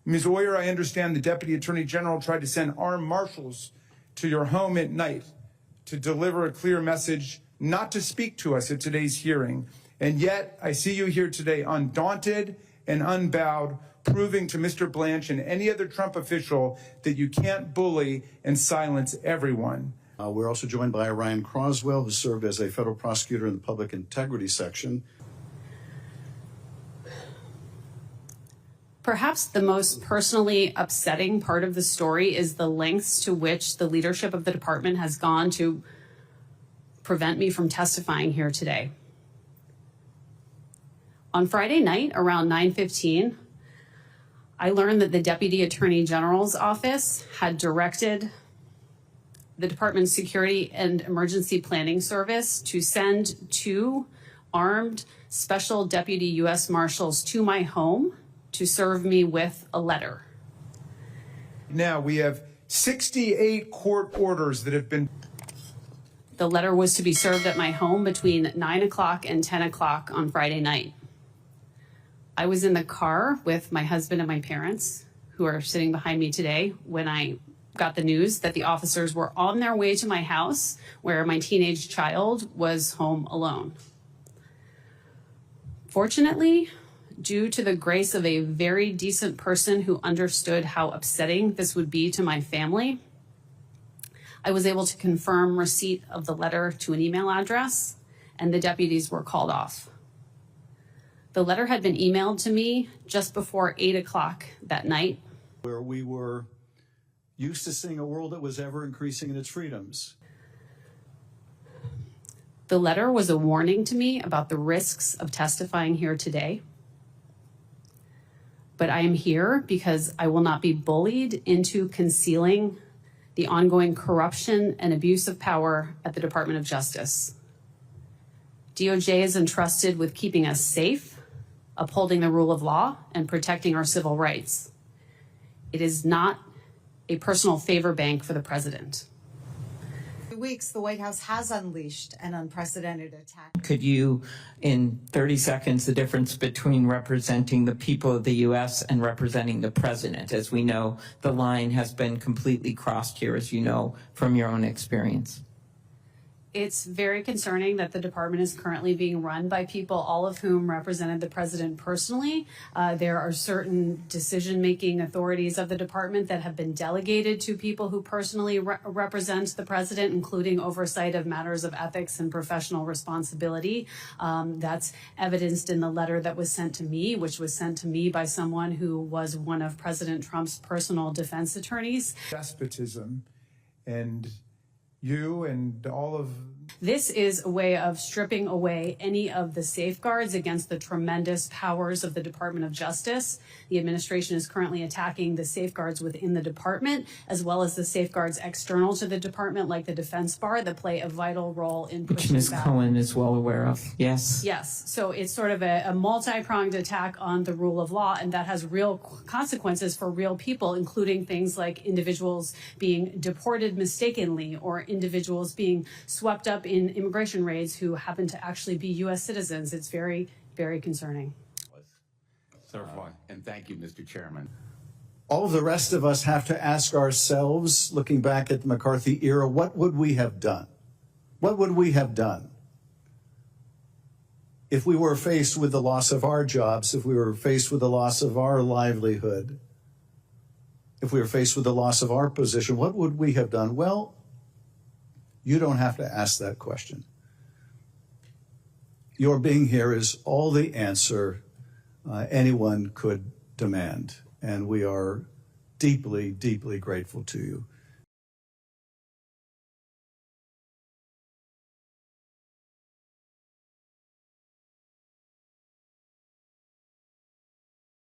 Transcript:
Ms. Oyer, I understand the Deputy Attorney General tried to send armed marshals to your home at night to deliver a clear message not to speak to us at today's hearing. And yet, I see you here today undaunted and unbowed, proving to Mr. Blanche and any other Trump official that you can't bully and silence everyone. We're also joined by Ryan Croswell, who served as a federal prosecutor in the Public Integrity Section. Perhaps the most personally upsetting part of the story is the lengths to which the leadership of the department has gone to prevent me from testifying here today. On Friday night, around 9:15, I learned that the Deputy Attorney General's office had directed the Department's Security and Emergency Planning Service to send 2 armed Special Deputy U.S. Marshals to my home to serve me with a letter. Now we have 68 court orders that have been. The letter was to be served at my home between 9 o'clock and 10 o'clock on Friday night. I was in the car with my husband and my parents, who are sitting behind me today, when I got the news that the officers were on their way to my house, where my teenage child was home alone. Fortunately, due to the grace of a very decent person who understood how upsetting this would be to my family, I was able to confirm receipt of the letter to an email address, and the deputies were called off. The letter had been emailed to me just before 8 o'clock that night. Where we were used to seeing a world that was ever increasing in its freedoms. The letter was a warning to me about the risks of testifying here today. But I am here because I will not be bullied into concealing the ongoing corruption and abuse of power at the Department of Justice. DOJ is entrusted with keeping us safe, upholding the rule of law, and protecting our civil rights. It is not a personal favor bank for the president. For weeks, the White House has unleashed an unprecedented attack. Could you, in 30 seconds, the difference between representing the people of the U.S. and representing the president? As we know, the line has been completely crossed here, as you know from your own experience. It's very concerning that the department is currently being run by people, all of whom represented the president personally. There are certain decision-making authorities of the department that have been delegated to people who personally represent the president, including oversight of matters of ethics and professional responsibility. That's evidenced in the letter that was sent to me, which was sent to me by someone who was one of President Trump's personal defense attorneys. Despotism, and you and all of. This is a way of stripping away any of the safeguards against the tremendous powers of the Department of Justice. The administration is currently attacking the safeguards within the department, as well as the safeguards external to the department, like the defense bar, that play a vital role in pushing Which Ms. back. Cohen is well aware of. Yes. Yes. So it's sort of a multi-pronged attack on the rule of law, and that has real consequences for real people, including things like individuals being deported mistakenly or individuals being swept up in immigration raids who happen to actually be U.S. citizens. It's very, very concerning. And thank you, Mr. Chairman. All of the rest of us have to ask ourselves, looking back at the McCarthy era, what would we have done? What would we have done if we were faced with the loss of our jobs, if we were faced with the loss of our livelihood, if we were faced with the loss of our position? What would we have done? Well, you don't have to ask that question. Your being here is all the answer anyone could demand, and we are deeply, deeply grateful to you.